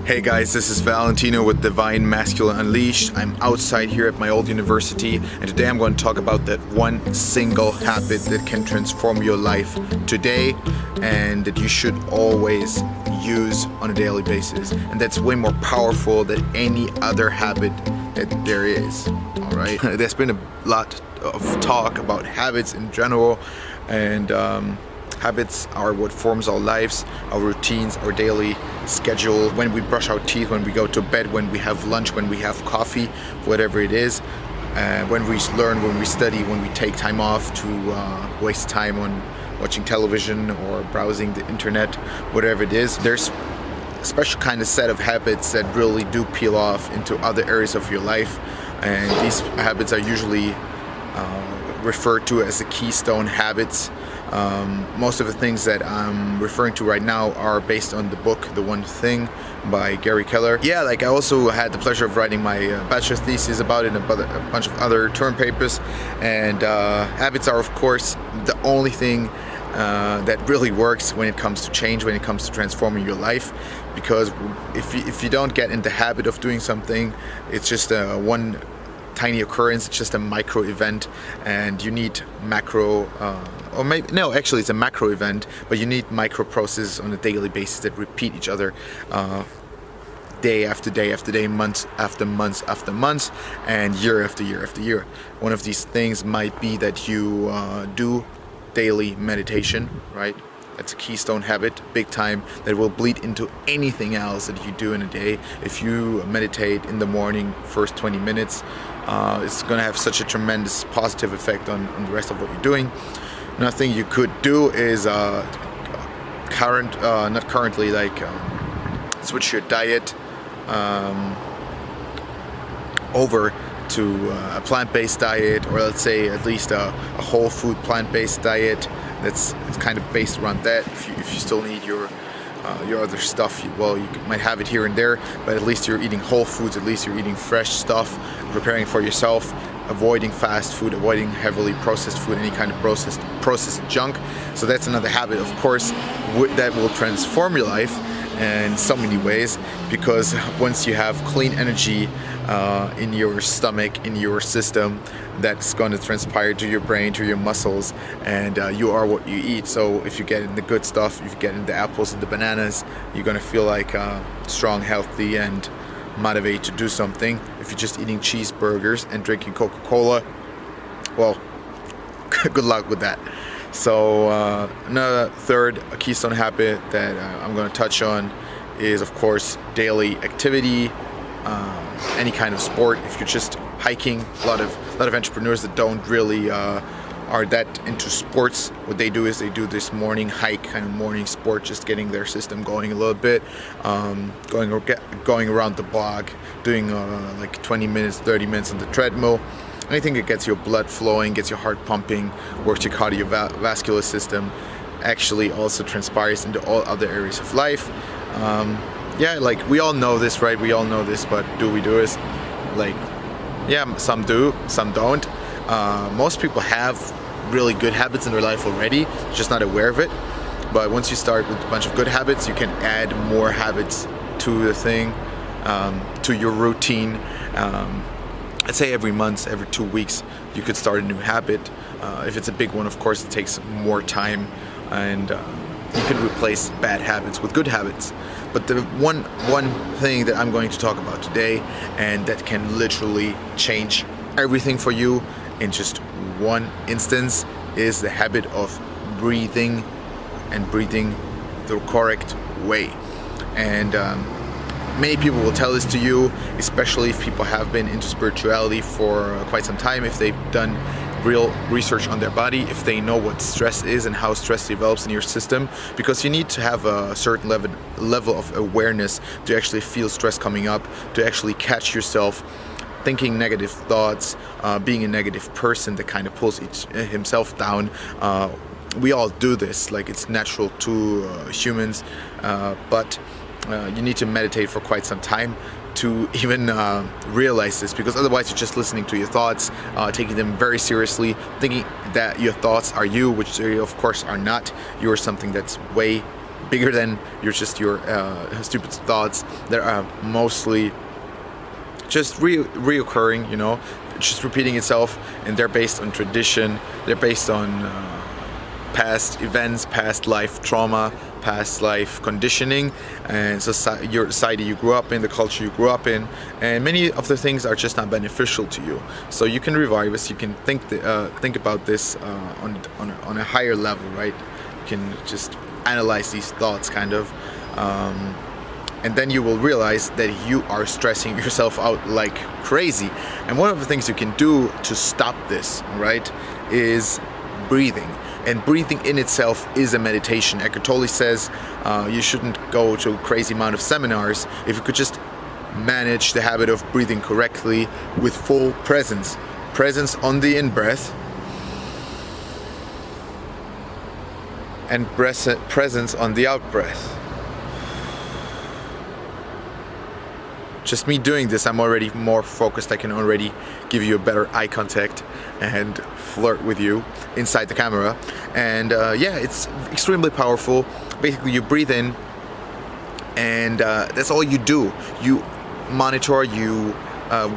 Hey guys, this is Valentino with Divine Masculine Unleashed. I'm outside here at my old university, and today I'm going to talk about that one single habit that can transform your life today and that you should always use on a daily basis. And that's way more powerful than any other habit that there is. Alright? There's been a lot of talk about habits in general, and habits are what forms our lives, our routines, our daily schedule, when we brush our teeth, when we go to bed, when we have lunch, when we have coffee, whatever it is, when we learn, when we study, when we take time off to waste time on watching television or browsing the internet, whatever it is. There's a special kind of set of habits that really do peel off into other areas of your life, and these habits are usually referred to as the keystone habits. Most of the things that I'm referring to right now are based on the book The One Thing by Gary Keller. Yeah, like I also had the pleasure of writing my bachelor's thesis about it and a bunch of other term papers, and habits are of course the only thing that really works when it comes to change, when it comes to transforming your life, because if you don't get in the habit of doing something, it's just one tiny occurrence, it's just a micro event, and you need macro or maybe no, actually it's a macro event, but you need micro processes on a daily basis that repeat each other day after day after day, months after months after months, and year after year after year. One of these things might be that you do daily meditation, right? That's a keystone habit, big time, that will bleed into anything else that you do in a day. If you meditate in the morning, first 20 minutes, it's going to have such a tremendous positive effect on the rest of what you're doing. Another thing you could do is switch your diet over to a plant-based diet, or let's say at least a whole food plant-based diet that's kind of based around that. If you still need your other stuff, you might have it here and there, but at least you're eating whole foods, at least you're eating fresh stuff, preparing for yourself, avoiding fast food, avoiding heavily processed food, any kind of processed junk. So that's another habit, of course, that will transform your life in so many ways, because once you have clean energy in your stomach, in your system, that's going to transpire to your brain, to your muscles, and you are what you eat. So if you get in the good stuff, if you get in the apples and the bananas, you're going to feel like strong, healthy, and motivated to do something. If you're just eating cheeseburgers and drinking Coca-Cola, well, good luck with that. So another third keystone habit that I'm going to touch on is, of course, daily activity, any kind of sport. If you're just hiking, a lot of entrepreneurs that don't really are that into sports, what they do is they do this morning hike, kind of morning sport, just getting their system going a little bit, going around the block, doing like 20 minutes, 30 minutes on the treadmill. Anything that gets your blood flowing, gets your heart pumping, works your cardiovascular system, actually also transpires into all other areas of life. Yeah, like we all know this, right? We all know this, but do we do it? Like, yeah, some do, some don't. Most people have really good habits in their life already, just not aware of it. But once you start with a bunch of good habits, you can add more habits to the thing, to your routine. I'd say every month, every 2 weeks, you could start a new habit. If it's a big one, of course, it takes more time, and you can replace bad habits with good habits. But the one thing that I'm going to talk about today, and that can literally change everything for you in just one instance, is the habit of breathing, and breathing the correct way. And many people will tell this to you, especially if people have been into spirituality for quite some time, if they've done real research on their body, if they know what stress is and how stress develops in your system, because you need to have a certain level of awareness to actually feel stress coming up, to actually catch yourself thinking negative thoughts, being a negative person that kind of pulls himself down. We all do this, like it's natural to humans, but you need to meditate for quite some time to even realize this, because otherwise you're just listening to your thoughts, taking them very seriously, thinking that your thoughts are you, which they of course are not. You are something that's way bigger than your stupid thoughts that are mostly just reoccurring, just repeating itself, and they're based on tradition, they're based on past events, past life trauma, past life conditioning, and your society you grew up in, the culture you grew up in, and many of the things are just not beneficial to you. So you can revive this, you can think about this on a higher level, right? You can just analyze these thoughts kind of, and then you will realize that you are stressing yourself out like crazy. And one of the things you can do to stop this, right, is breathing. And breathing in itself is a meditation. Eckhart Tolle says you shouldn't go to a crazy amount of seminars if you could just manage the habit of breathing correctly with full presence. Presence on the in-breath and presence on the out-breath. Just me doing this, I'm already more focused. I can already give you a better eye contact and flirt with you inside the camera. And it's extremely powerful. Basically, you breathe in, and that's all you do. You monitor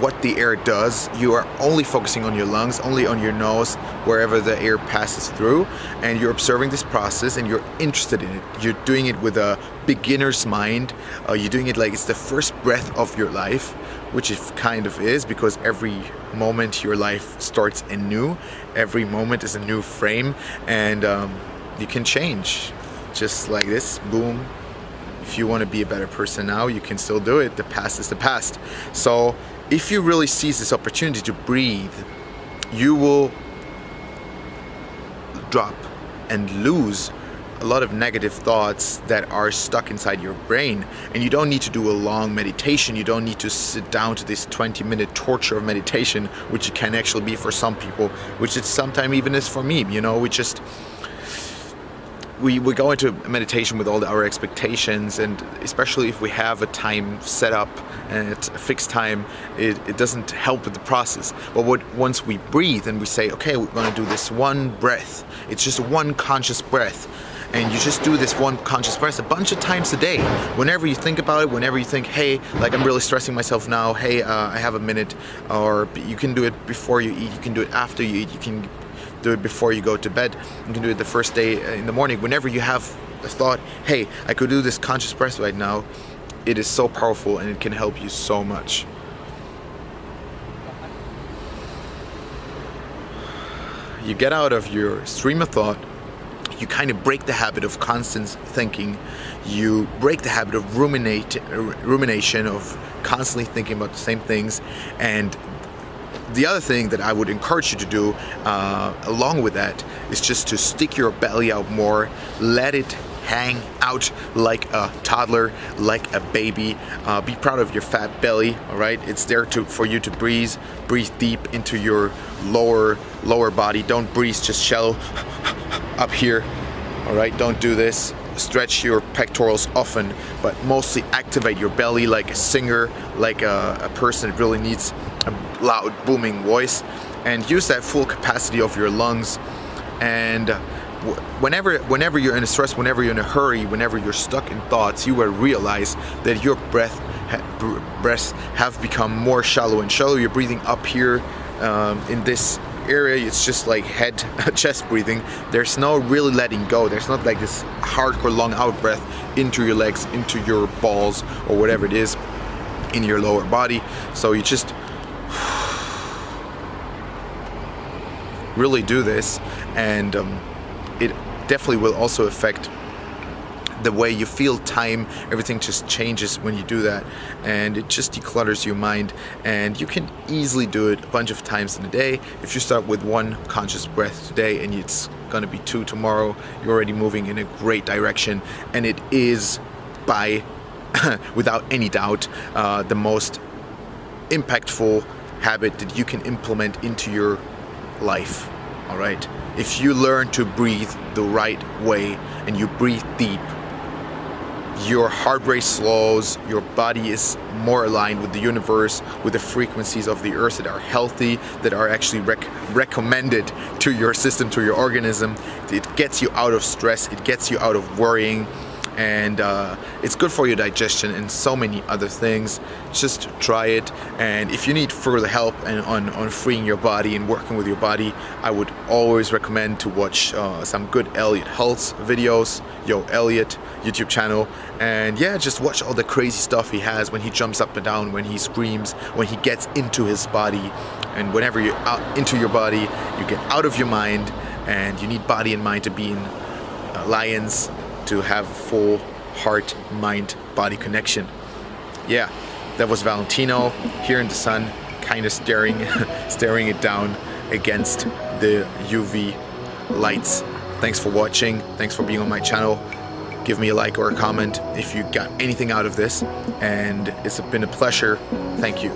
what the air does. You are only focusing on your lungs, only on your nose, wherever the air passes through, and you're observing this process and you're interested in it. You're doing it with a beginner's mind. You're doing it like it's the first breath of your life, which it kind of is, because every moment your life starts anew. Every moment is a new frame, and you can change just like this. Boom. If you want to be a better person now, you can still do it. The past is the past. So if you really seize this opportunity to breathe, you will drop and lose a lot of negative thoughts that are stuck inside your brain. And you don't need to do a long meditation. You don't need to sit down to this 20-minute torture of meditation, which it can actually be for some people, which it sometimes even is for me. We go into meditation with all our expectations, and especially if we have a time set up and it's a fixed time, it doesn't help with the process. But once we breathe and we say, okay, we're going to do this one breath, it's just one conscious breath, and you just do this one conscious breath a bunch of times a day. Whenever you think about it, whenever you think, hey, like I'm really stressing myself now, hey, I have a minute, or you can do it before you eat, you can do it after you eat, you can do it before you go to bed, you can do it the first day in the morning. Whenever you have a thought, hey, I could do this conscious breath right now, it is so powerful and it can help you so much. You get out of your stream of thought, you kind of break the habit of constant thinking, you break the habit of rumination, of constantly thinking about the same things. And the other thing that I would encourage you to do along with that is just to stick your belly out more, let it hang out like a toddler, like a baby. Be proud of your fat belly, all right? It's there for you to breathe deep into your lower body. Don't breathe just shallow up here, all right? Don't do this. Stretch your pectorals often, but mostly activate your belly like a singer, like a person that really needs a loud booming voice, and use that full capacity of your lungs. And whenever you're in a stress, whenever you're in a hurry, whenever you're stuck in thoughts, you will realize that your breaths have become more shallow and shallow. You're breathing up here in this area. It's just like head chest breathing. There's no really letting go. There's not like this hardcore long out breath into your legs, into your balls, or whatever it is in your lower body. So you just really do this, and it definitely will also affect the way you feel time. Everything just changes when you do that, and it just declutters your mind. And you can easily do it a bunch of times in a day. If you start with one conscious breath today and it's gonna be 2 tomorrow, you're already moving in a great direction. And it is by without any doubt the most impactful habit that you can implement into your life. All right, if you learn to breathe the right way and you breathe deep, your heart rate slows, your body is more aligned with the universe, with the frequencies of the earth that are healthy, that are actually recommended to your system, to your organism. It gets you out of stress, it gets you out of worrying, and it's good for your digestion and so many other things. Just try it, and if you need further help on freeing your body and working with your body, I would always recommend to watch some good Elliot Hulse videos, Yo Elliot YouTube channel, and yeah, just watch all the crazy stuff he has when he jumps up and down, when he screams, when he gets into his body. And whenever you're out into your body, you get out of your mind, and you need body and mind to be in alliance, to have full heart, mind, body connection. Yeah, that was Valentino here in the sun, kind of staring it down against the UV lights. Thanks for watching. Thanks for being on my channel. Give me a like or a comment if you got anything out of this, and it's been a pleasure. Thank you.